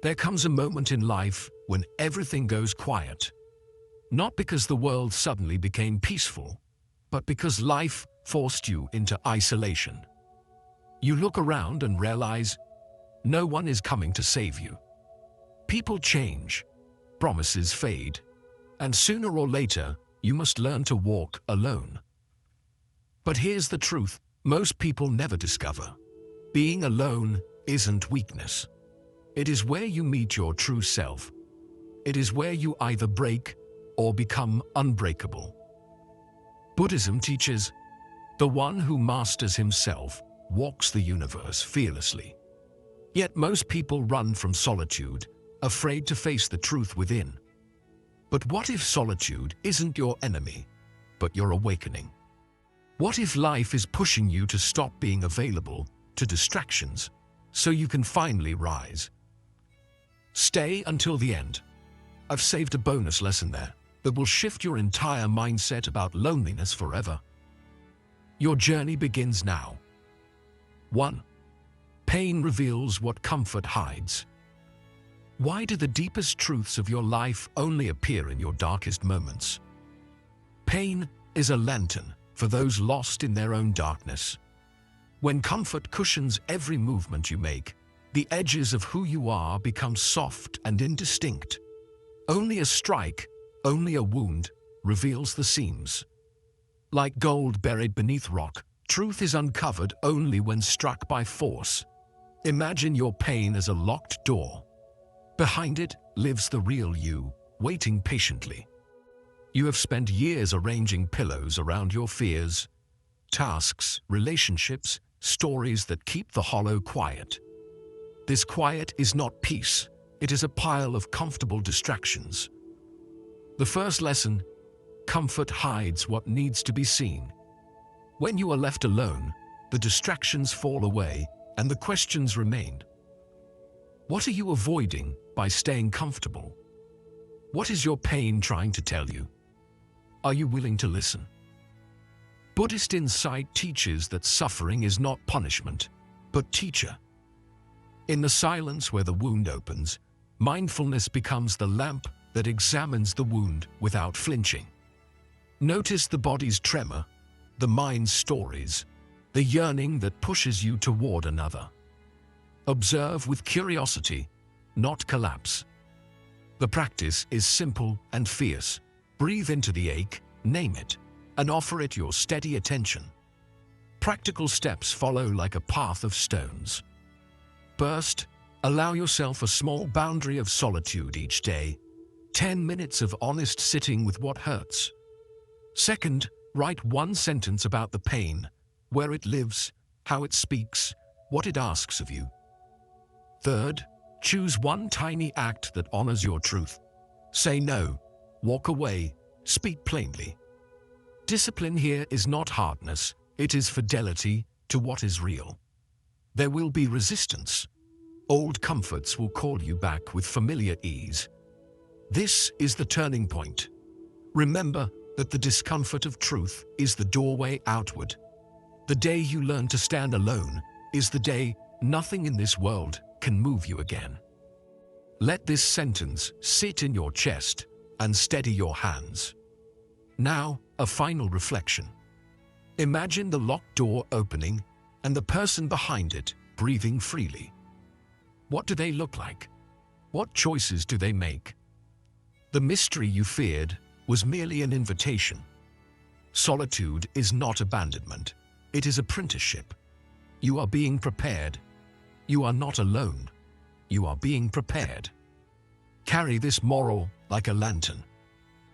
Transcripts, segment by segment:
There comes a moment in life when everything goes quiet. Not because the world suddenly became peaceful, but because life forced you into isolation. You look around and realize no one is coming to save you. People change, promises fade, and sooner or later, you must learn to walk alone. But here's the truth most people never discover. Being alone isn't weakness. It is where you meet your true self. It is where you either break or become unbreakable. Buddhism teaches, the one who masters himself walks the universe fearlessly. Yet most people run from solitude, afraid to face the truth within. But what if solitude isn't your enemy, but your awakening? What if life is pushing you to stop being available to distractions so you can finally rise? Stay until the end. I've saved a bonus lesson there that will shift your entire mindset about loneliness forever. Your journey begins now. 1. Pain reveals what comfort hides. Why do the deepest truths of your life only appear in your darkest moments? Pain is a lantern for those lost in their own darkness. When comfort cushions every movement you make, the edges of who you are become soft and indistinct. Only a strike, only a wound, reveals the seams. Like gold buried beneath rock, truth is uncovered only when struck by force. Imagine your pain as a locked door. Behind it lives the real you, waiting patiently. You have spent years arranging pillows around your fears, tasks, relationships, stories that keep the hollow quiet. This quiet is not peace, it is a pile of comfortable distractions. The first lesson, comfort hides what needs to be seen. When you are left alone, the distractions fall away and the questions remain. What are you avoiding by staying comfortable? What is your pain trying to tell you? Are you willing to listen? Buddhist insight teaches that suffering is not punishment, but teacher. In the silence where the wound opens, mindfulness becomes the lamp that examines the wound without flinching. Notice the body's tremor, the mind's stories, the yearning that pushes you toward another. Observe with curiosity, not collapse. The practice is simple and fierce. Breathe into the ache, name it, and offer it your steady attention. Practical steps follow like a path of stones. First, allow yourself a small boundary of solitude each day, 10 minutes of honest sitting with what hurts. Second, write one sentence about the pain, where it lives, how it speaks, what it asks of you. Third, choose one tiny act that honors your truth. Say no, walk away, speak plainly. Discipline here is not hardness, it is fidelity to what is real. There will be resistance. Old comforts will call you back with familiar ease. This is the turning point. Remember that the discomfort of truth is the doorway outward. The day you learn to stand alone is the day nothing in this world can move you again. Let this sentence sit in your chest and steady your hands. Now, a final reflection. Imagine the locked door opening and the person behind it breathing freely. What do they look like? What choices do they make? The mystery you feared was merely an invitation. Solitude is not abandonment, it is apprenticeship. You are being prepared. You are not alone. You are being prepared. Carry this moral like a lantern.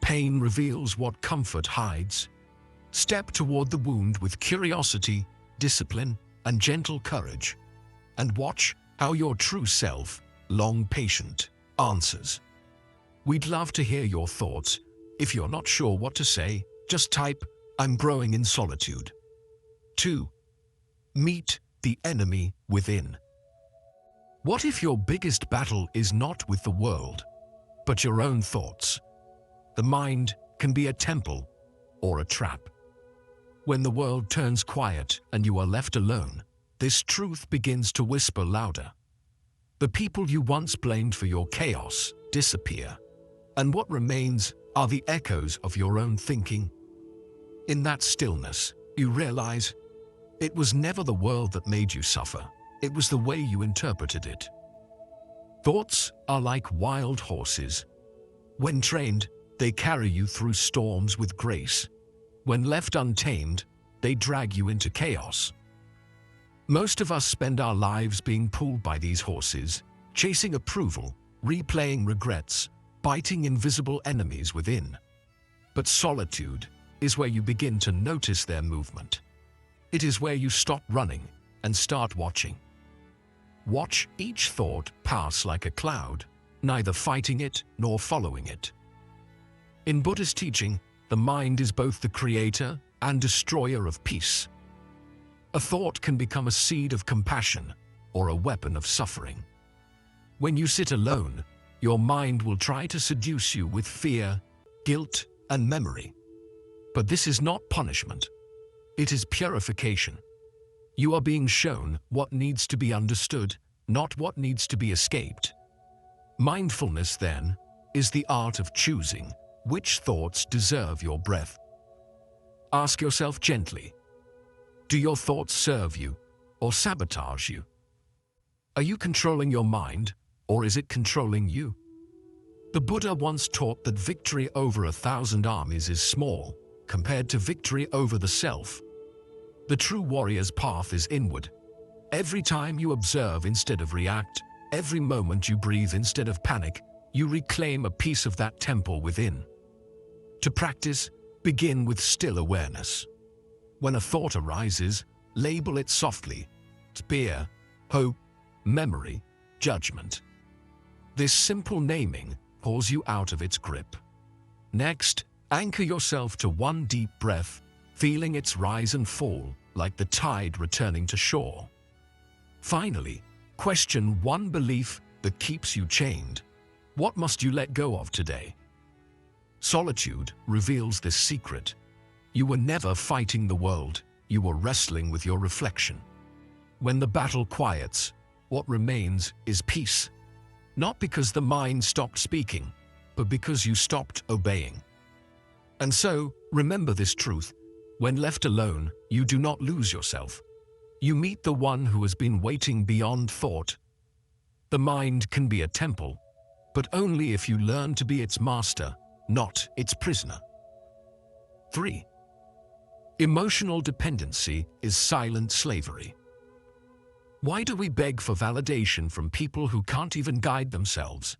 Pain reveals what comfort hides. Step toward the wound with curiosity, discipline, and gentle courage. And watch how your true self, long patient, answers. We'd love to hear your thoughts. If you're not sure what to say, just type, "I'm growing in solitude." 2. Meet the enemy within. What if your biggest battle is not with the world, but your own thoughts? The mind can be a temple or a trap. When the world turns quiet and you are left alone, this truth begins to whisper louder. The people you once blamed for your chaos disappear, and what remains are the echoes of your own thinking. In that stillness, you realize it was never the world that made you suffer, it was the way you interpreted it. Thoughts are like wild horses. When trained, they carry you through storms with grace. When left untamed, they drag you into chaos. Most of us spend our lives being pulled by these horses, chasing approval, replaying regrets, biting invisible enemies within. But solitude is where you begin to notice their movement. It is where you stop running and start watching. Watch each thought pass like a cloud, neither fighting it nor following it. In Buddhist teaching, the mind is both the creator and destroyer of peace. A thought can become a seed of compassion or a weapon of suffering. When you sit alone, your mind will try to seduce you with fear, guilt, and memory. But this is not punishment. It is purification. You are being shown what needs to be understood, not what needs to be escaped. Mindfulness, then, is the art of choosing which thoughts deserve your breath. Ask yourself gently, do your thoughts serve you or sabotage you? Are you controlling your mind, or is it controlling you? The Buddha once taught that victory over 1,000 armies is small compared to victory over the self. The true warrior's path is inward. Every time you observe instead of react, every moment you breathe instead of panic, you reclaim a piece of that temple within. To practice, begin with still awareness. When a thought arises, label it softly: fear, hope, memory, judgment. This simple naming pulls you out of its grip. Next, anchor yourself to one deep breath, feeling its rise and fall like the tide returning to shore. Finally, question one belief that keeps you chained. What must you let go of today? Solitude reveals this secret. You were never fighting the world, you were wrestling with your reflection. When the battle quiets, what remains is peace. Not because the mind stopped speaking, but because you stopped obeying. And so, remember this truth: when left alone, you do not lose yourself. You meet the one who has been waiting beyond thought. The mind can be a temple, but only if you learn to be its master, not its prisoner. 3. Emotional dependency is silent slavery. Why do we beg for validation from people who can't even guide themselves?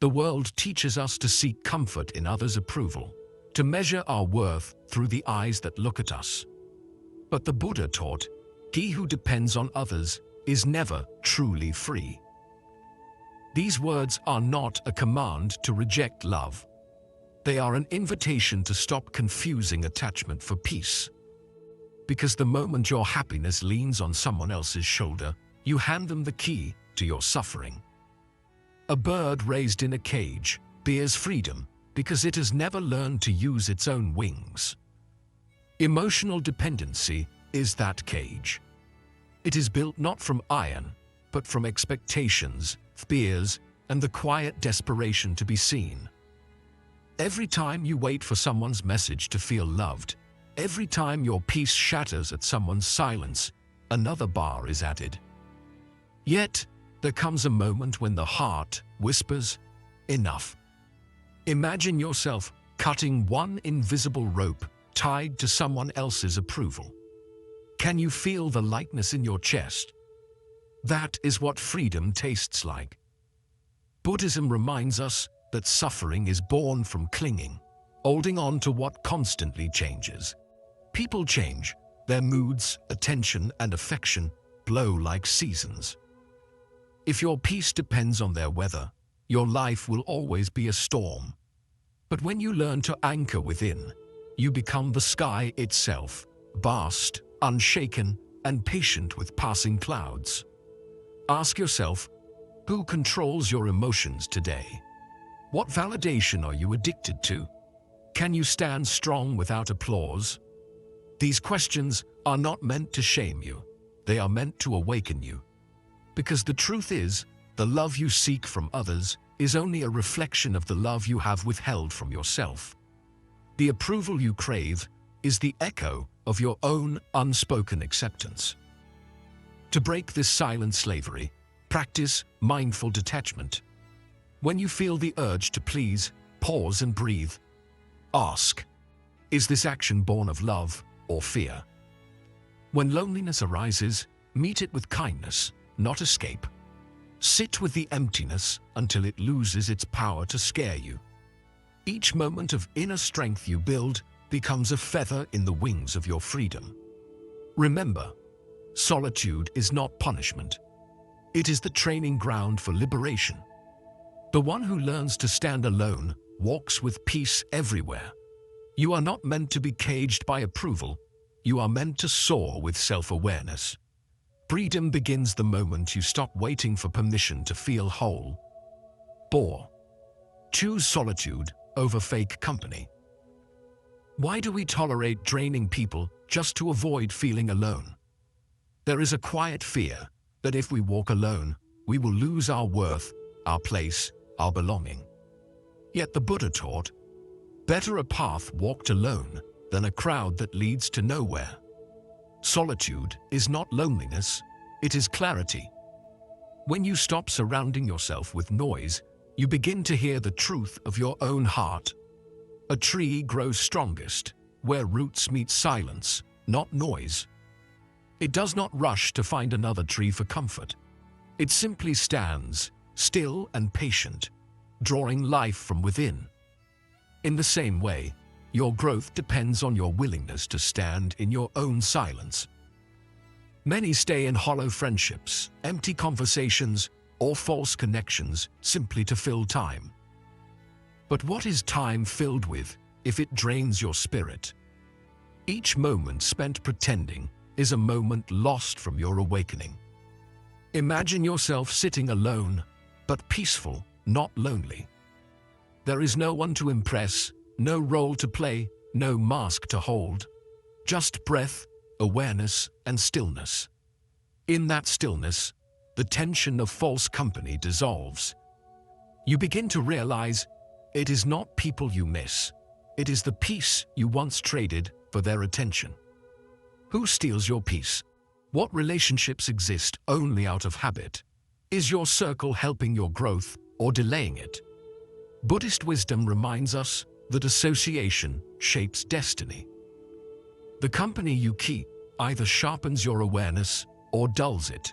The world teaches us to seek comfort in others' approval, to measure our worth through the eyes that look at us. But the Buddha taught, he who depends on others is never truly free. These words are not a command to reject love. They are an invitation to stop confusing attachment for peace. Because the moment your happiness leans on someone else's shoulder, you hand them the key to your suffering. A bird raised in a cage bears freedom because it has never learned to use its own wings. Emotional dependency is that cage. It is built not from iron, but from expectations, fears, and the quiet desperation to be seen. Every time you wait for someone's message to feel loved, every time your peace shatters at someone's silence, another bar is added. Yet, there comes a moment when the heart whispers, enough. Imagine yourself cutting one invisible rope tied to someone else's approval. Can you feel the lightness in your chest? That is what freedom tastes like. Buddhism reminds us that suffering is born from clinging, holding on to what constantly changes. People change, their moods, attention, and affection blow like seasons. If your peace depends on their weather, your life will always be a storm. But when you learn to anchor within, you become the sky itself, vast, unshaken, and patient with passing clouds. Ask yourself, who controls your emotions today? What validation are you addicted to? Can you stand strong without applause? These questions are not meant to shame you. They are meant to awaken you. Because the truth is, the love you seek from others is only a reflection of the love you have withheld from yourself. The approval you crave is the echo of your own unspoken acceptance. To break this silent slavery, practice mindful detachment. When you feel the urge to please, pause and breathe. Ask, is this action born of love or fear? When loneliness arises, meet it with kindness, not escape. Sit with the emptiness until it loses its power to scare you. Each moment of inner strength you build becomes a feather in the wings of your freedom. Remember, solitude is not punishment. It is the training ground for liberation. The one who learns to stand alone walks with peace everywhere. You are not meant to be caged by approval. You are meant to soar with self-awareness. Freedom begins the moment you stop waiting for permission to feel whole. 4. Choose solitude over fake company. Why do we tolerate draining people just to avoid feeling alone? There is a quiet fear that if we walk alone, we will lose our worth, our place, our belonging. Yet the Buddha taught, better a path walked alone than a crowd that leads to nowhere. Solitude is not loneliness, it is clarity. When you stop surrounding yourself with noise, you begin to hear the truth of your own heart. A tree grows strongest where roots meet silence, not noise. It does not rush to find another tree for comfort. It simply stands, still and patient, drawing life from within. In the same way, your growth depends on your willingness to stand in your own silence. Many stay in hollow friendships, empty conversations, or false connections simply to fill time. But what is time filled with if it drains your spirit? Each moment spent pretending is a moment lost from your awakening. Imagine yourself sitting alone, but peaceful, not lonely. There is no one to impress, no role to play, no mask to hold. Just breath, awareness, and stillness. In that stillness, the tension of false company dissolves. You begin to realize it is not people you miss. It is the peace you once traded for their attention. Who steals your peace? What relationships exist only out of habit? Is your circle helping your growth or delaying it? Buddhist wisdom reminds us that association shapes destiny. The company you keep either sharpens your awareness or dulls it.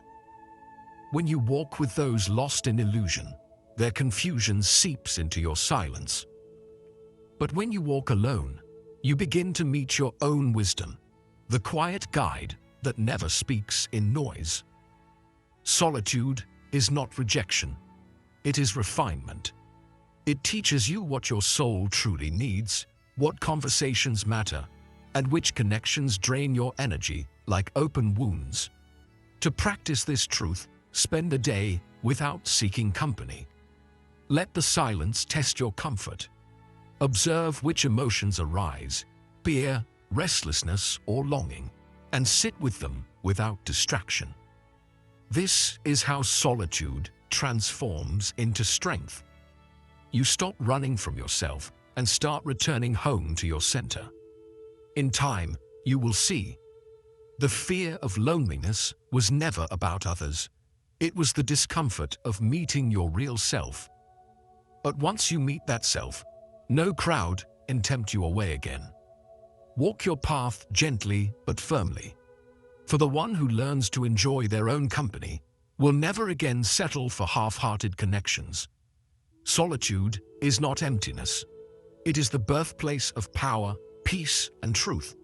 When you walk with those lost in illusion, their confusion seeps into your silence. But when you walk alone, you begin to meet your own wisdom, the quiet guide that never speaks in noise. Solitude is not rejection, it is refinement. It teaches you what your soul truly needs, what conversations matter, and which connections drain your energy like open wounds. To practice this truth, spend a day without seeking company. Let the silence test your comfort. Observe which emotions arise, fear, restlessness, or longing, and sit with them without distraction. This is how solitude transforms into strength. You stop running from yourself and start returning home to your center. In time, you will see. The fear of loneliness was never about others. It was the discomfort of meeting your real self. But once you meet that self, no crowd can tempt you away again. Walk your path gently but firmly. For the one who learns to enjoy their own company will never again settle for half-hearted connections. Solitude is not emptiness. It is the birthplace of power, peace, and truth.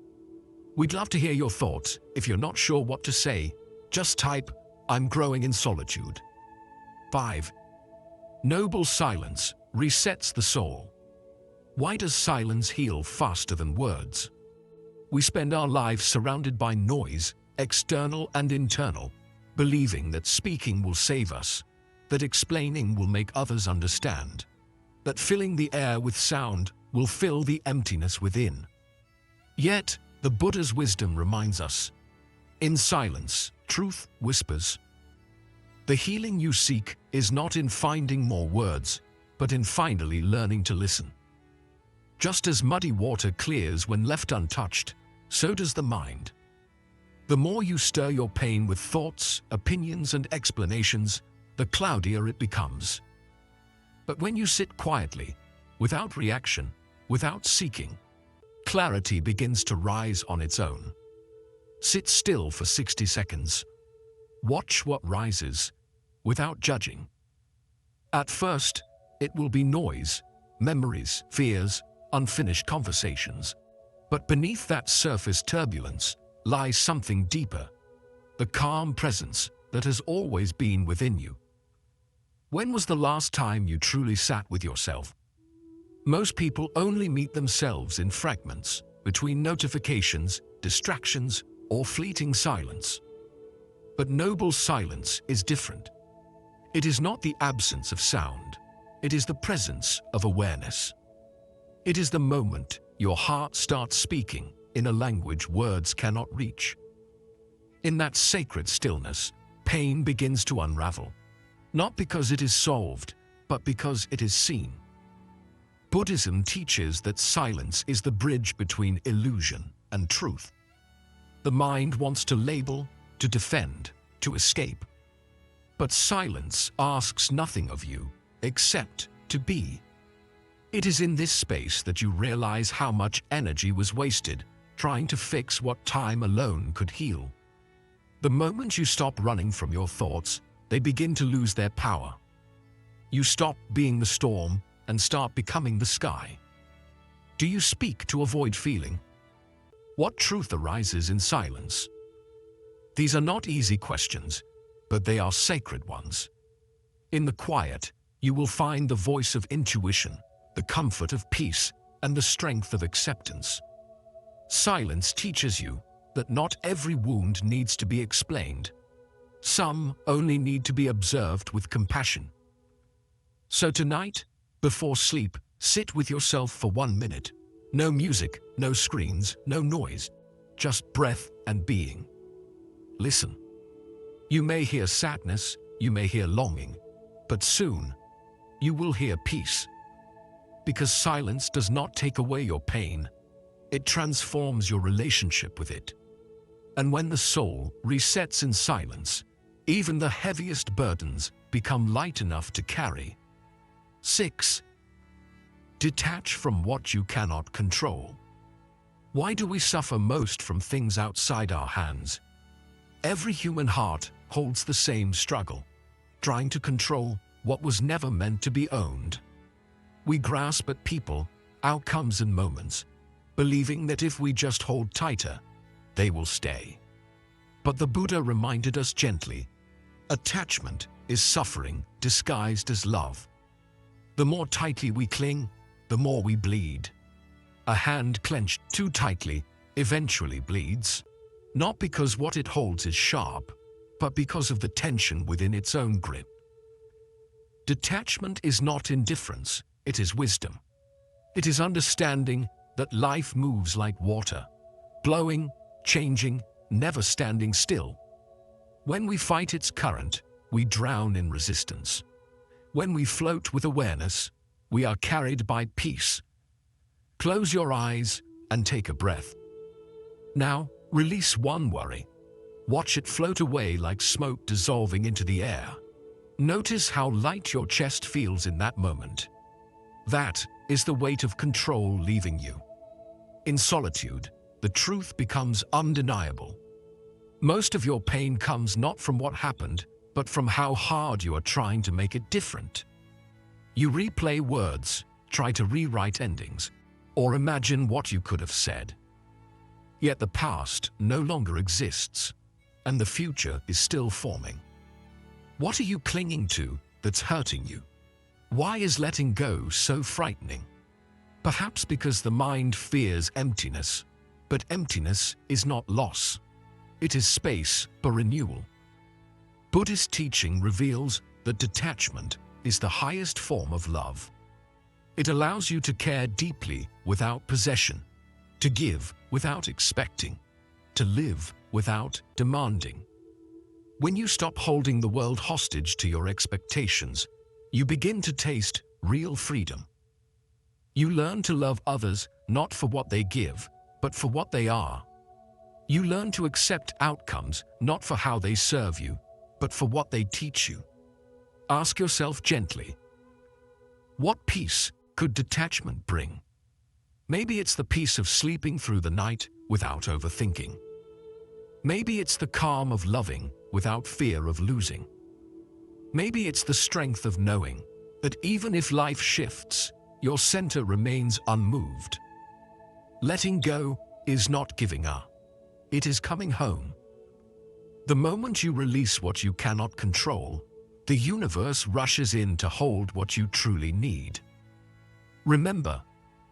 We'd love to hear your thoughts. If you're not sure what to say, just type, "I'm growing in solitude." 5. Noble silence resets the soul. Why does silence heal faster than words? We spend our lives surrounded by noise, external and internal, believing that speaking will save us, that explaining will make others understand, that filling the air with sound will fill the emptiness within. Yet, the Buddha's wisdom reminds us, in silence, truth whispers. The healing you seek is not in finding more words, but in finally learning to listen. Just as muddy water clears when left untouched, so does the mind. The more you stir your pain with thoughts, opinions, and explanations, the cloudier it becomes. But when you sit quietly, without reaction, without seeking, clarity begins to rise on its own. Sit still for 60 seconds. Watch what rises, without judging. At first, it will be noise, memories, fears, unfinished conversations. But beneath that surface turbulence lies something deeper, the calm presence that has always been within you. When was the last time you truly sat with yourself? Most people only meet themselves in fragments, between notifications, distractions, or fleeting silence. But noble silence is different. It is not the absence of sound. It is the presence of awareness. It is the moment your heart starts speaking in a language words cannot reach. In that sacred stillness, pain begins to unravel, not because it is solved, but because it is seen. Buddhism teaches that silence is the bridge between illusion and truth. The mind wants to label, to defend, to escape. But silence asks nothing of you except to be. It is in this space that you realize how much energy was wasted trying to fix what time alone could heal. The moment you stop running from your thoughts, they begin to lose their power. You stop being the storm and start becoming the sky. Do you speak to avoid feeling? What truth arises in silence? These are not easy questions, but they are sacred ones. In the quiet, you will find the voice of intuition, the comfort of peace, and the strength of acceptance. Silence teaches you that not every wound needs to be explained. Some only need to be observed with compassion. So tonight, before sleep, sit with yourself for 1 minute. No music, no screens, no noise, just breath and being. Listen. You may hear sadness, you may hear longing, but soon you will hear peace. Because silence does not take away your pain, it transforms your relationship with it. And when the soul resets in silence, even the heaviest burdens become light enough to carry. 6. Detach from what you cannot control. Why do we suffer most from things outside our hands? Every human heart holds the same struggle, trying to control what was never meant to be owned. We grasp at people, outcomes, and moments, believing that if we just hold tighter, they will stay. But the Buddha reminded us gently, attachment is suffering disguised as love. The more tightly we cling, the more we bleed. A hand clenched too tightly eventually bleeds, not because what it holds is sharp, but because of the tension within its own grip. Detachment is not indifference, it is wisdom. It is understanding that life moves like water, blowing, changing, never standing still. When we fight its current, we drown in resistance. When we float with awareness, we are carried by peace. Close your eyes and take a breath. Now, release one worry. Watch it float away like smoke dissolving into the air. Notice how light your chest feels in that moment. That is the weight of control leaving you. In solitude, the truth becomes undeniable. Most of your pain comes not from what happened, but from how hard you are trying to make it different. You replay words, try to rewrite endings, or imagine what you could have said. Yet the past no longer exists, and the future is still forming. What are you clinging to that's hurting you? Why is letting go so frightening? Perhaps because the mind fears emptiness, but emptiness is not loss. It is space for renewal. Buddhist teaching reveals that detachment is the highest form of love. It allows you to care deeply without possession, to give without expecting, to live without demanding. When you stop holding the world hostage to your expectations, you begin to taste real freedom. You learn to love others not for what they give, but for what they are. You learn to accept outcomes not for how they serve you, but for what they teach you. Ask yourself gently, what peace could detachment bring? Maybe it's the peace of sleeping through the night without overthinking. Maybe it's the calm of loving without fear of losing. Maybe it's the strength of knowing that even if life shifts, your center remains unmoved. Letting go is not giving up. It is coming home. The moment you release what you cannot control, the universe rushes in to hold what you truly need. Remember,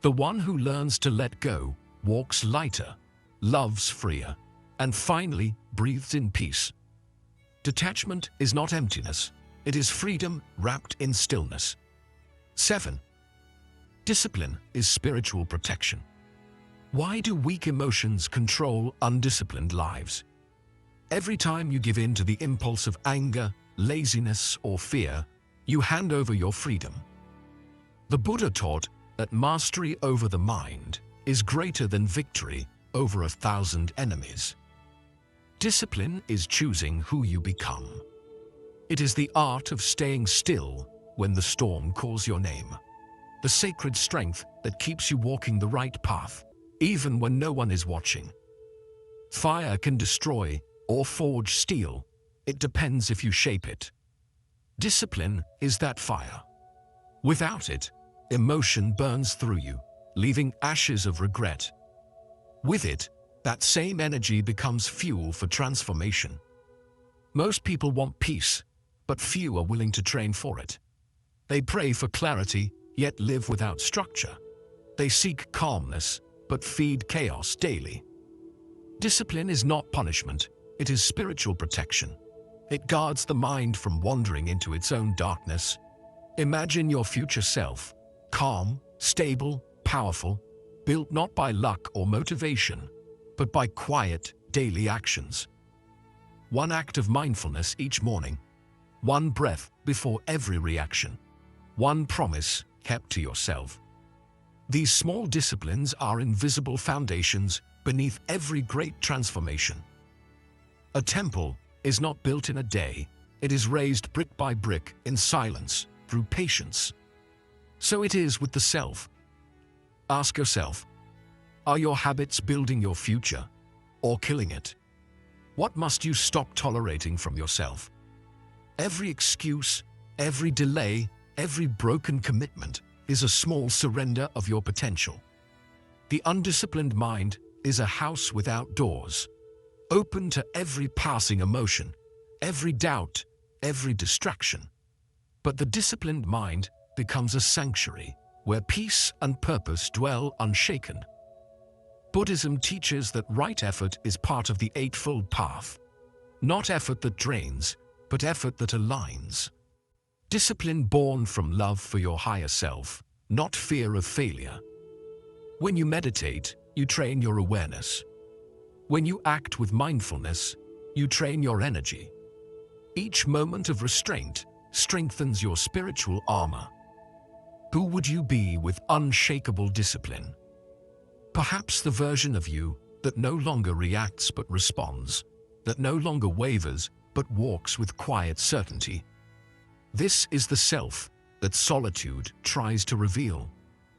the one who learns to let go walks lighter, loves freer, and finally breathes in peace. Detachment is not emptiness. It is freedom wrapped in stillness. 7. Discipline is spiritual protection. Why do weak emotions control undisciplined lives? Every time you give in to the impulse of anger, laziness, or fear, you hand over your freedom. The Buddha taught that mastery over the mind is greater than victory over 1,000 enemies. Discipline is choosing who you become. It is the art of staying still when the storm calls your name. The sacred strength that keeps you walking the right path, even when no one is watching. Fire can destroy or forge steel. It depends if you shape it. Discipline is that fire. Without it, emotion burns through you, leaving ashes of regret. With it, that same energy becomes fuel for transformation. Most people want peace, but few are willing to train for it. They pray for clarity, yet live without structure. They seek calmness, but feed chaos daily. Discipline is not punishment, it is spiritual protection. It guards the mind from wandering into its own darkness. Imagine your future self, calm, stable, powerful, built not by luck or motivation, but by quiet, daily actions. One act of mindfulness each morning, one breath before every reaction, one promise kept to yourself. These small disciplines are invisible foundations beneath every great transformation. A temple is not built in a day, it is raised brick by brick in silence, through patience. So it is with the self. Ask yourself, are your habits building your future or killing it? What must you stop tolerating from yourself? Every excuse, every delay, every broken commitment is a small surrender of your potential. The undisciplined mind is a house without doors, open to every passing emotion, every doubt, every distraction. But the disciplined mind becomes a sanctuary where peace and purpose dwell unshaken. Buddhism teaches that right effort is part of the Eightfold Path. Not effort that drains, but effort that aligns. Discipline born from love for your higher self, not fear of failure. When you meditate, you train your awareness. When you act with mindfulness, you train your energy. Each moment of restraint strengthens your spiritual armor. Who would you be with unshakable discipline? Perhaps the version of you that no longer reacts but responds, that no longer wavers but walks with quiet certainty. This is the self that solitude tries to reveal,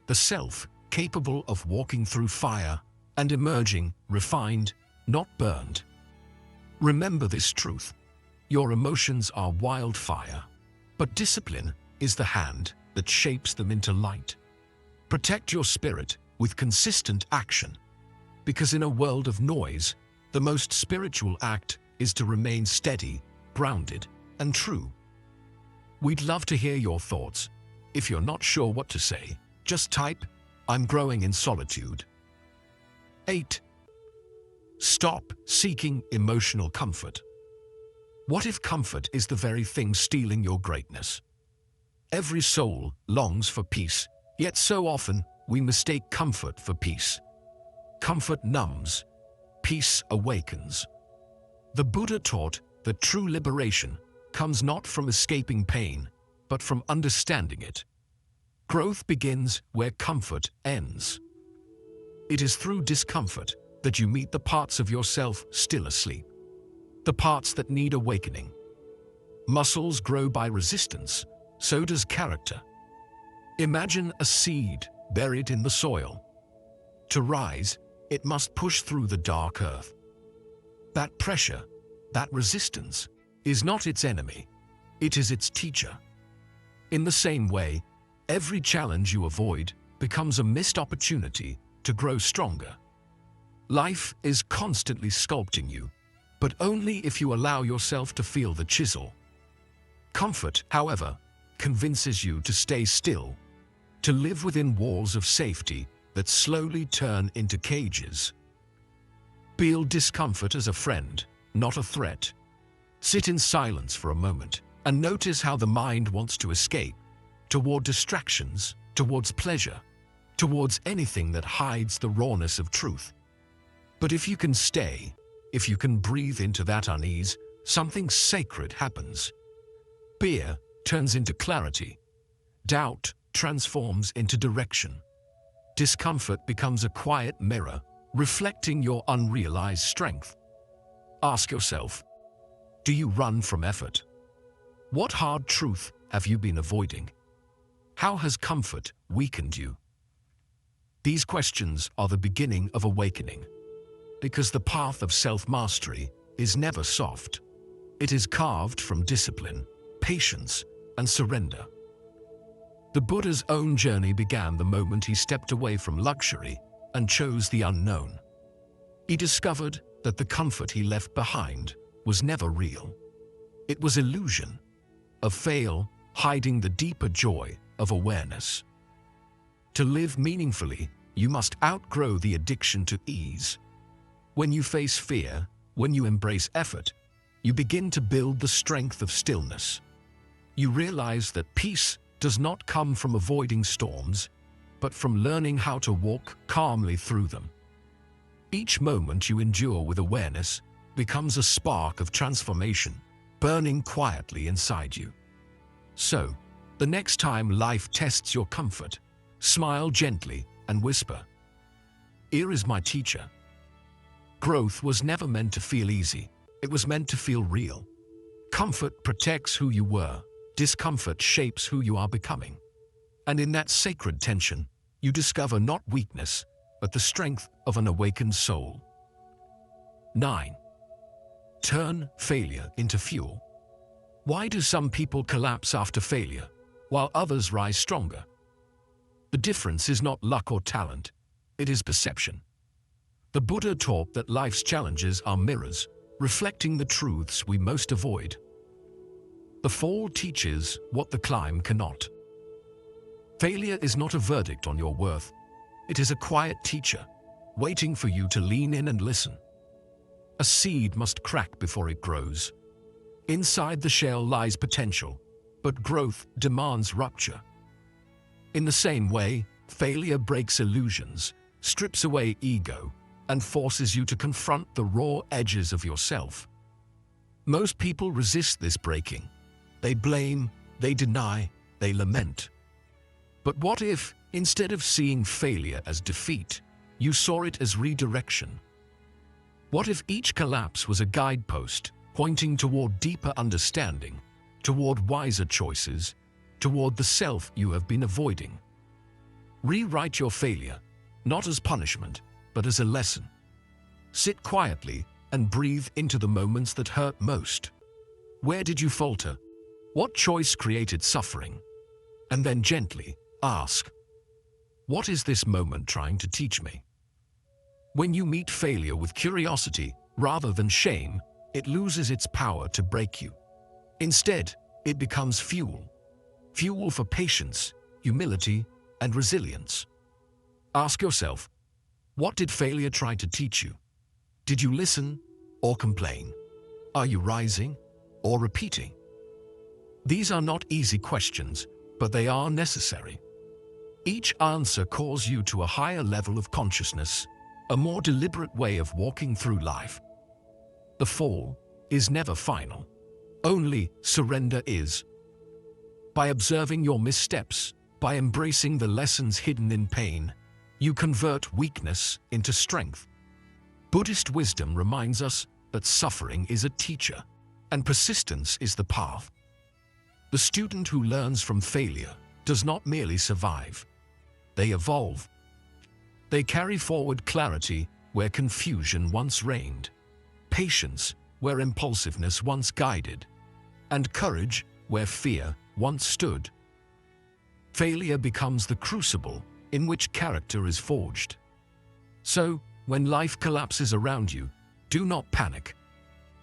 the self capable of walking through fire and emerging refined, not burned. Remember this truth. Your emotions are wildfire, but discipline is the hand that shapes them into light. Protect your spirit with consistent action, because in a world of noise, the most spiritual act is to remain steady, grounded, and true. We'd love to hear your thoughts. If you're not sure what to say, just type, "I'm growing in solitude." 8. Stop seeking emotional comfort. What if comfort is the very thing stealing your greatness? Every soul longs for peace, yet so often we mistake comfort for peace. Comfort numbs, peace awakens. The Buddha taught that true liberation comes not from escaping pain, but from understanding it. Growth begins where comfort ends. It is through discomfort that you meet the parts of yourself still asleep, the parts that need awakening. Muscles grow by resistance, so does character. Imagine a seed buried in the soil. To rise, it must push through the dark earth. That pressure, that resistance, is not its enemy, it is its teacher. In the same way, every challenge you avoid becomes a missed opportunity to grow stronger. Life is constantly sculpting you, but only if you allow yourself to feel the chisel. Comfort, however, convinces you to stay still, to live within walls of safety that slowly turn into cages. Feel discomfort as a friend, not a threat. Sit in silence for a moment and notice how the mind wants to escape, toward distractions, towards pleasure, towards anything that hides the rawness of truth. But if you can stay, if you can breathe into that unease, something sacred happens. Fear turns into clarity. Doubt transforms into direction. Discomfort becomes a quiet mirror, reflecting your unrealized strength. Ask yourself, do you run from effort? What hard truth have you been avoiding? How has comfort weakened you? These questions are the beginning of awakening, because the path of self-mastery is never soft. It is carved from discipline, patience, and surrender. The Buddha's own journey began the moment he stepped away from luxury and chose the unknown. He discovered that the comfort he left behind was never real. It was illusion, a veil hiding the deeper joy of awareness. To live meaningfully, you must outgrow the addiction to ease. When you face fear, when you embrace effort, you begin to build the strength of stillness. You realize that peace does not come from avoiding storms, but from learning how to walk calmly through them. Each moment you endure with awareness becomes a spark of transformation, burning quietly inside you. So, the next time life tests your comfort, smile gently and whisper, "Here is my teacher." Growth was never meant to feel easy. It was meant to feel real. Comfort protects who you were. Discomfort shapes who you are becoming. And in that sacred tension, you discover not weakness, but the strength of an awakened soul. 9. Turn failure into fuel. Why do some people collapse after failure, while others rise stronger? The difference is not luck or talent, it is perception. The Buddha taught that life's challenges are mirrors, reflecting the truths we most avoid. The fall teaches what the climb cannot. Failure is not a verdict on your worth. It is a quiet teacher, waiting for you to lean in and listen. A seed must crack before it grows. Inside the shell lies potential, but growth demands rupture. In the same way, failure breaks illusions, strips away ego, and forces you to confront the raw edges of yourself. Most people resist this breaking. They blame, they deny, they lament. But what if, instead of seeing failure as defeat, you saw it as redirection? What if each collapse was a guidepost pointing toward deeper understanding, toward wiser choices, toward the self you have been avoiding? Rewrite your failure, not as punishment, but as a lesson. Sit quietly and breathe into the moments that hurt most. Where did you falter? What choice created suffering? And then gently ask, what is this moment trying to teach me? When you meet failure with curiosity rather than shame, it loses its power to break you. Instead, it becomes fuel. Fuel for patience, humility, and resilience. Ask yourself, what did failure try to teach you? Did you listen or complain? Are you rising or repeating? These are not easy questions, but they are necessary. Each answer calls you to a higher level of consciousness, a more deliberate way of walking through life. The fall is never final. Only surrender is. By observing your missteps, by embracing the lessons hidden in pain, you convert weakness into strength. Buddhist wisdom reminds us that suffering is a teacher, and persistence is the path. The student who learns from failure does not merely survive. They evolve. They carry forward clarity where confusion once reigned, patience where impulsiveness once guided, and courage where fear once stood. Failure becomes the crucible in which character is forged. So, when life collapses around you, do not panic.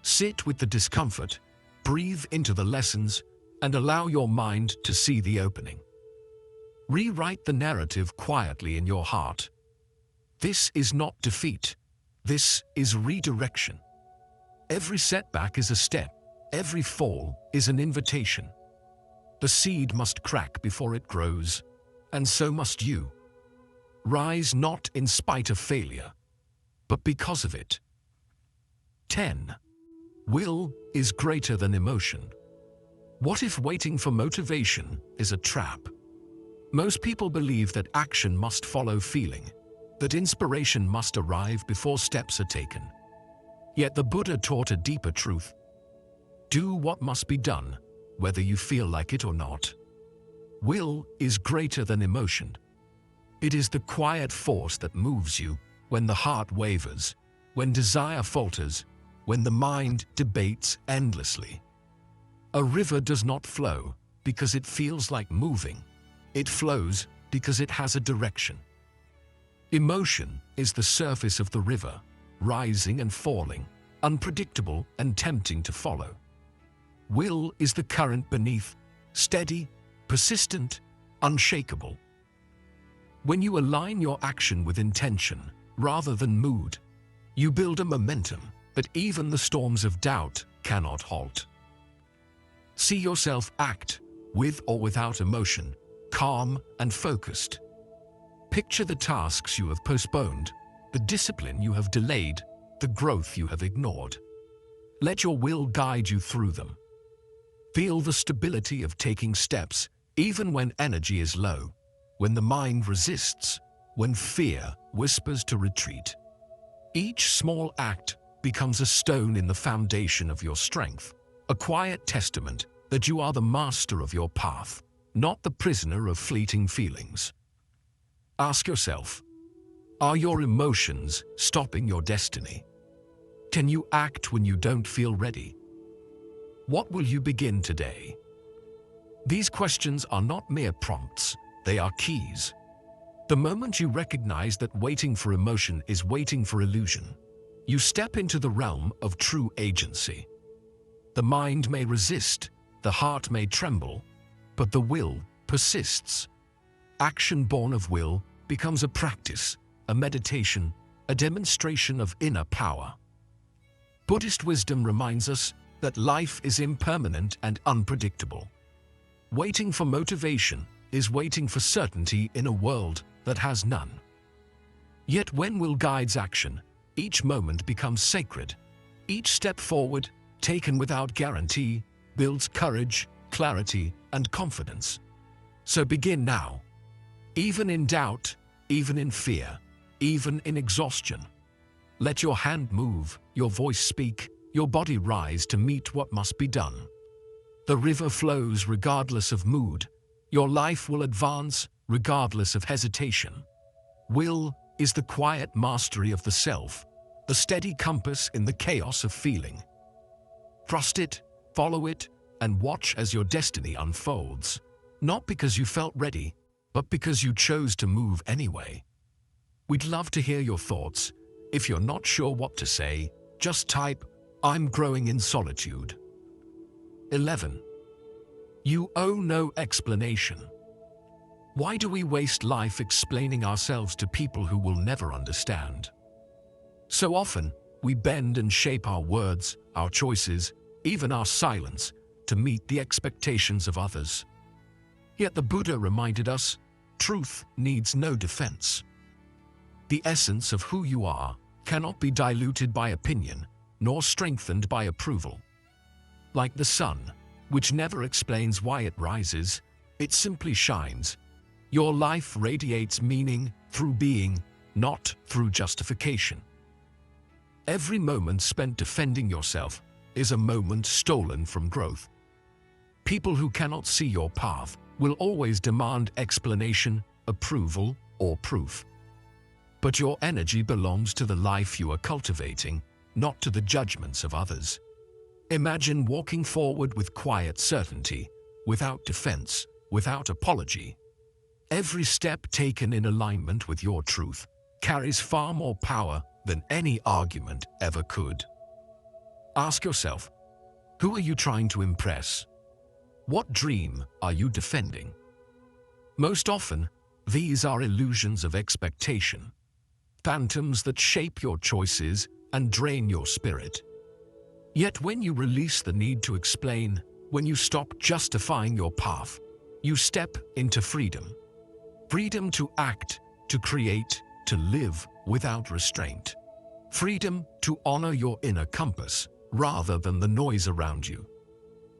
Sit with the discomfort, breathe into the lessons, and allow your mind to see the opening. Rewrite the narrative quietly in your heart. This is not defeat. This is redirection. Every setback is a step. Every fall is an invitation. The seed must crack before it grows, and so must you. Rise not in spite of failure, but because of it. 10. Will is greater than emotion. What if waiting for motivation is a trap? Most people believe that action must follow feeling, that inspiration must arrive before steps are taken. Yet the Buddha taught a deeper truth. Do what must be done, whether you feel like it or not. Will is greater than emotion. It is the quiet force that moves you when the heart wavers, when desire falters, when the mind debates endlessly. A river does not flow because it feels like moving. It flows because it has a direction. Emotion is the surface of the river, rising and falling, unpredictable and tempting to follow. Will is the current beneath, steady, persistent, unshakable. When you align your action with intention rather than mood, you build a momentum that even the storms of doubt cannot halt. See yourself act, with or without emotion, calm and focused. Picture the tasks you have postponed, the discipline you have delayed, the growth you have ignored. Let your will guide you through them. Feel the stability of taking steps, even when energy is low, when the mind resists, when fear whispers to retreat. Each small act becomes a stone in the foundation of your strength, a quiet testament that you are the master of your path, not the prisoner of fleeting feelings. Ask yourself, are your emotions stopping your destiny? Can you act when you don't feel ready? What will you begin today? These questions are not mere prompts, they are keys. The moment you recognize that waiting for emotion is waiting for illusion, you step into the realm of true agency. The mind may resist, the heart may tremble, but the will persists. Action born of will becomes a practice, a meditation, a demonstration of inner power. Buddhist wisdom reminds us that life is impermanent and unpredictable. Waiting for motivation is waiting for certainty in a world that has none. Yet when will guides action, each moment becomes sacred. Each step forward, taken without guarantee, builds courage, clarity, and confidence. So begin now. Even in doubt, even in fear, even in exhaustion. Let your hand move, your voice speak, your body rise to meet what must be done. The river flows regardless of mood. Your life will advance regardless of hesitation. Will is the quiet mastery of the self, the steady compass in the chaos of feeling. Trust it, follow it, and watch as your destiny unfolds, not because you felt ready, but because you chose to move anyway. We'd love to hear your thoughts. If you're not sure what to say, just type, "I'm growing in solitude." 11. You owe no explanation. Why do we waste life explaining ourselves to people who will never understand? So often, we bend and shape our words, our choices, even our silence, to meet the expectations of others. Yet the Buddha reminded us, truth needs no defense. The essence of who you are cannot be diluted by opinion, nor strengthened by approval. Like the sun, which never explains why it rises, it simply shines. Your life radiates meaning through being, not through justification. Every moment spent defending yourself is a moment stolen from growth. People who cannot see your path will always demand explanation, approval, or proof. But your energy belongs to the life you are cultivating, not to the judgments of others. Imagine walking forward with quiet certainty, without defense, without apology. Every step taken in alignment with your truth carries far more power than any argument ever could. Ask yourself, who are you trying to impress? What dream are you defending? Most often, these are illusions of expectation, phantoms that shape your choices and drain your spirit. Yet when you release the need to explain, when you stop justifying your path, you step into freedom. Freedom to act, to create, to live without restraint. Freedom to honor your inner compass rather than the noise around you.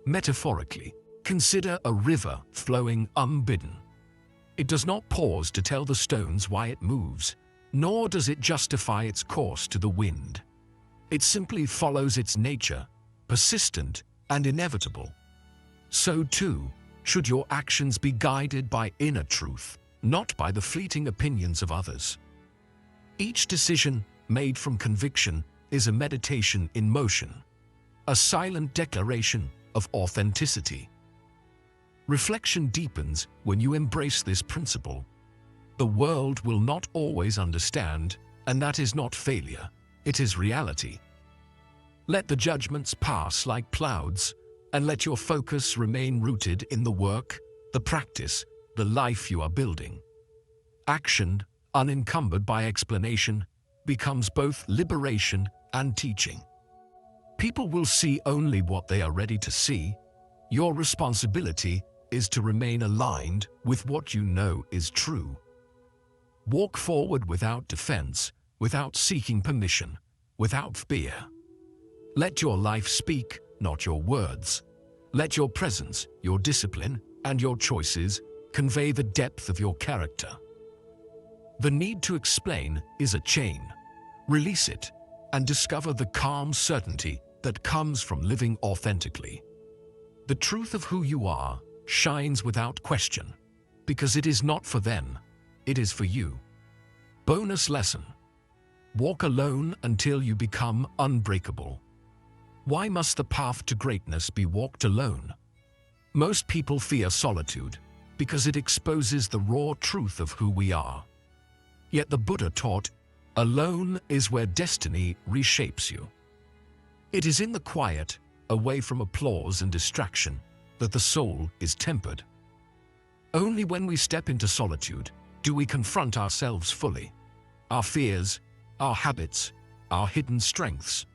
Metaphorically, consider a river flowing unbidden. It does not pause to tell the stones why it moves, nor does it justify its course to the wind. It simply follows its nature, persistent and inevitable. So too, should your actions be guided by inner truth, not by the fleeting opinions of others. Each decision made from conviction is a meditation in motion, a silent declaration of authenticity. Reflection deepens when you embrace this principle. The world will not always understand, and that is not failure, it is reality. Let the judgments pass like clouds, and let your focus remain rooted in the work, the practice, the life you are building. Action, unencumbered by explanation, becomes both liberation and teaching. People will see only what they are ready to see. Your responsibility is to remain aligned with what you know is true. Walk forward without defense, without seeking permission, without fear. Let your life speak, not your words. Let your presence, your discipline, and your choices convey the depth of your character. The need to explain is a chain. Release it and discover the calm certainty that comes from living authentically. The truth of who you are shines without question, because it is not for them, it is for you. Bonus lesson: walk alone until you become unbreakable. Why must the path to greatness be walked alone? Most people fear solitude because it exposes the raw truth of who we are. Yet the Buddha taught, alone is where destiny reshapes you. It is in the quiet, away from applause and distraction, that the soul is tempered. Only when we step into solitude do we confront ourselves fully, our fears, our habits, our hidden strengths.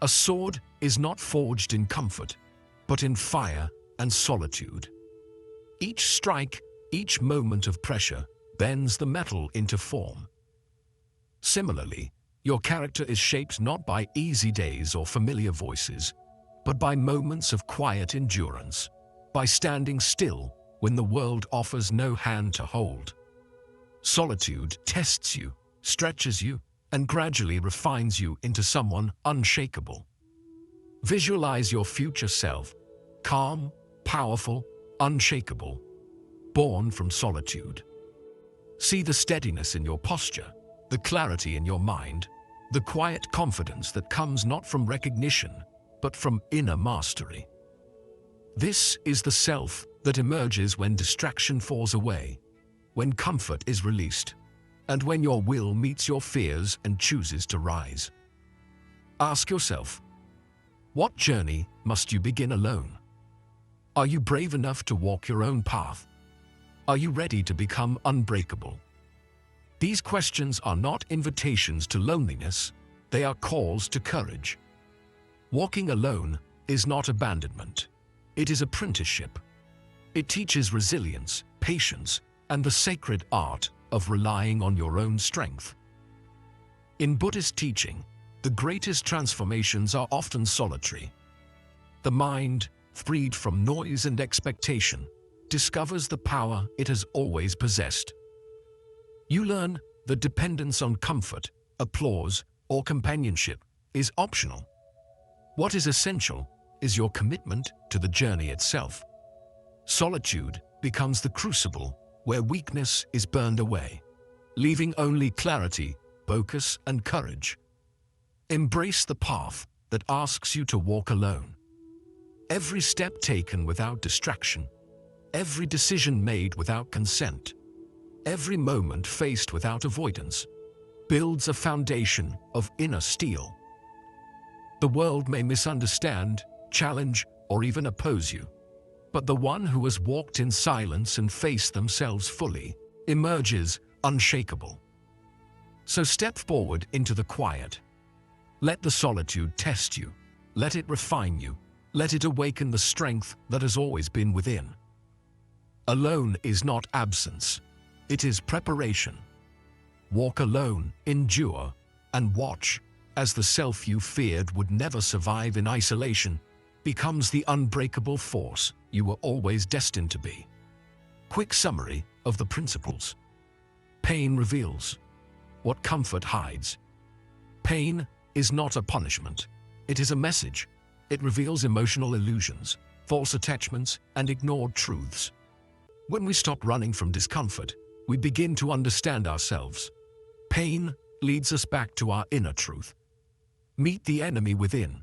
A sword is not forged in comfort, but in fire and solitude. Each strike, each moment of pressure, bends the metal into form. Similarly, your character is shaped not by easy days or familiar voices, but by moments of quiet endurance, by standing still when the world offers no hand to hold. Solitude tests you, stretches you, and gradually refines you into someone unshakable. Visualize your future self, calm, powerful, unshakable, born from solitude. See the steadiness in your posture, the clarity in your mind, the quiet confidence that comes not from recognition, but from inner mastery. This is the self that emerges when distraction falls away, when comfort is released, and when your will meets your fears and chooses to rise. Ask yourself, what journey must you begin alone? Are you brave enough to walk your own path? Are you ready to become unbreakable? These questions are not invitations to loneliness, they are calls to courage. Walking alone is not abandonment, it is apprenticeship. It teaches resilience, patience, and the sacred art of relying on your own strength. In Buddhist teaching, The greatest transformations are often solitary. The mind, freed from noise and expectation, discovers the power it has always possessed. You learn that dependence on comfort, applause, or companionship is optional. What is essential is your commitment to the journey itself. Solitude becomes the crucible where weakness is burned away, leaving only clarity, focus, and courage. Embrace the path that asks you to walk alone. Every step taken without distraction, every decision made without consent, every moment faced without avoidance, builds a foundation of inner steel. The world may misunderstand, challenge, or even oppose you, but the one who has walked in silence and faced themselves fully emerges unshakable. So step forward into the quiet. Let the solitude test you. Let it refine you. Let it awaken the strength that has always been within. Alone is not absence. It is preparation. Walk alone, endure, and watch as the self you feared would never survive in isolation becomes the unbreakable force you were always destined to be. Quick summary of the principles. Pain reveals what comfort hides. Pain is not a punishment. It is a message. It reveals emotional illusions, false attachments, and ignored truths. When we stop running from discomfort, we begin to understand ourselves. Pain leads us back to our inner truth. Meet the enemy within.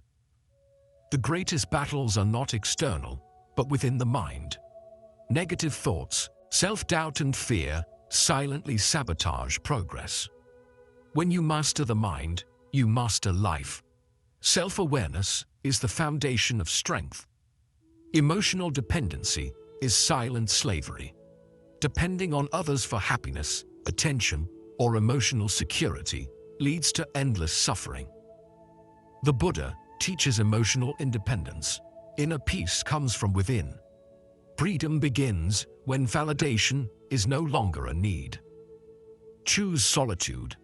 The greatest battles are not external, but within the mind. Negative thoughts, self-doubt, and fear silently sabotage progress. When you master the mind, you master life. Self-awareness is the foundation of strength. Emotional dependency is silent slavery. Depending on others for happiness, attention, or emotional security leads to endless suffering. The Buddha teaches emotional independence. Inner peace comes from within. Freedom begins when validation is no longer a need. Choose solitude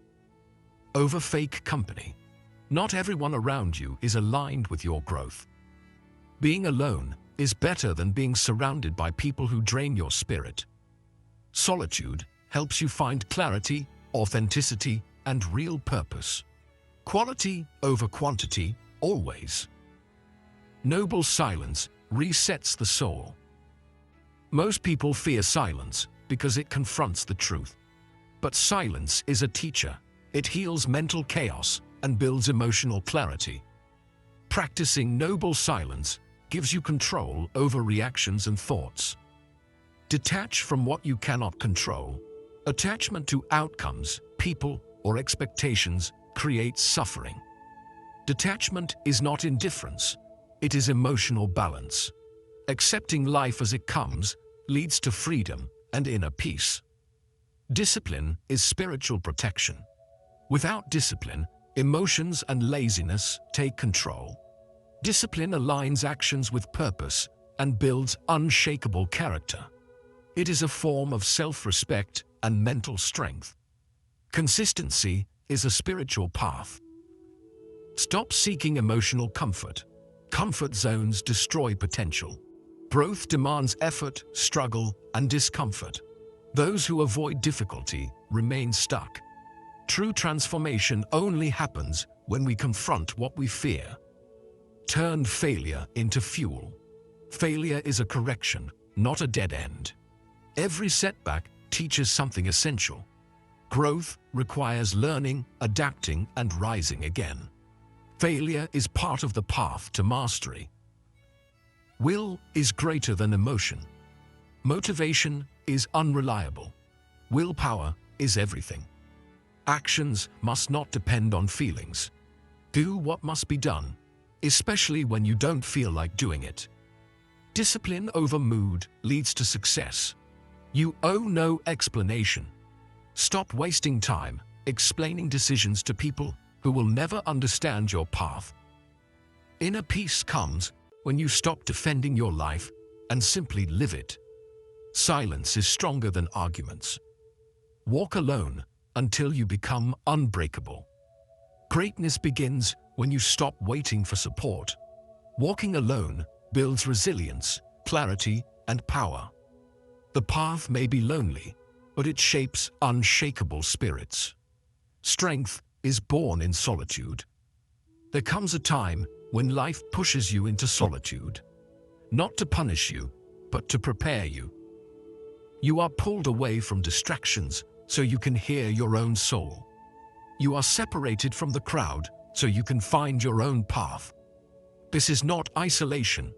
over fake company. Not everyone around you is aligned with your growth. Being alone is better than being surrounded by people who drain your spirit. Solitude helps you find clarity, authenticity, and real purpose. Quality over quantity, always. Noble silence resets the soul. Most people fear silence because it confronts the truth. But silence is a teacher. It heals mental chaos and builds emotional clarity. Practicing noble silence gives you control over reactions and thoughts. Detach from what you cannot control. Attachment to outcomes, people, or expectations creates suffering. Detachment is not indifference, it is emotional balance. Accepting life as it comes leads to freedom and inner peace. Discipline is spiritual protection. Without discipline, emotions and laziness take control. Discipline aligns actions with purpose and builds unshakable character. It is a form of self-respect and mental strength. Consistency is a spiritual path. Stop seeking emotional comfort. Comfort zones destroy potential. Growth demands effort, struggle, and discomfort. Those who avoid difficulty remain stuck. True transformation only happens when we confront what we fear. Turn failure into fuel. Failure is a correction, not a dead end. Every setback teaches something essential. Growth requires learning, adapting, and rising again. Failure is part of the path to mastery. Will is greater than emotion. Motivation is unreliable. Willpower is everything. Actions must not depend on feelings. Do what must be done, especially when you don't feel like doing it. Discipline over mood leads to success. You owe no explanation. Stop wasting time explaining decisions to people who will never understand your path. Inner peace comes when you stop defending your life and simply live it. Silence is stronger than arguments. Walk alone until you become unbreakable. Greatness begins when you stop waiting for support. Walking alone builds resilience, clarity, and power. The path may be lonely, but it shapes unshakable spirits. Strength is born in solitude. There comes a time when life pushes you into solitude, not to punish you, but to prepare you. You are pulled away from distractions so you can hear your own soul. You are separated from the crowd so you can find your own path. This is not isolation,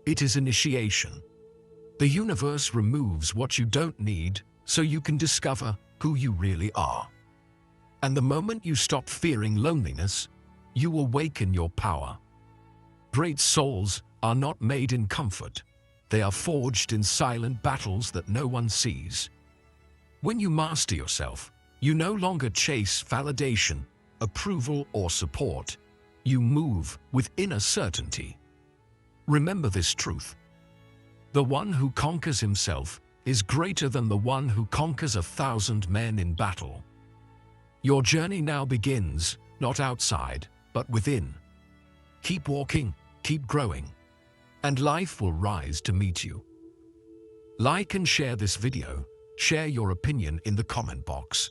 it is initiation. The universe removes what you don't need so you can discover who you really are. And the moment you stop fearing loneliness, you awaken your power. Great souls are not made in comfort. They are forged in silent battles that no one sees. When you master yourself, you no longer chase validation, approval, or support. You move with inner certainty. Remember this truth. The one who conquers himself is greater than the one who conquers 1,000 men in battle. Your journey now begins, not outside, but within. Keep walking, keep growing, and life will rise to meet you. Like and share this video. Share your opinion in the comment box.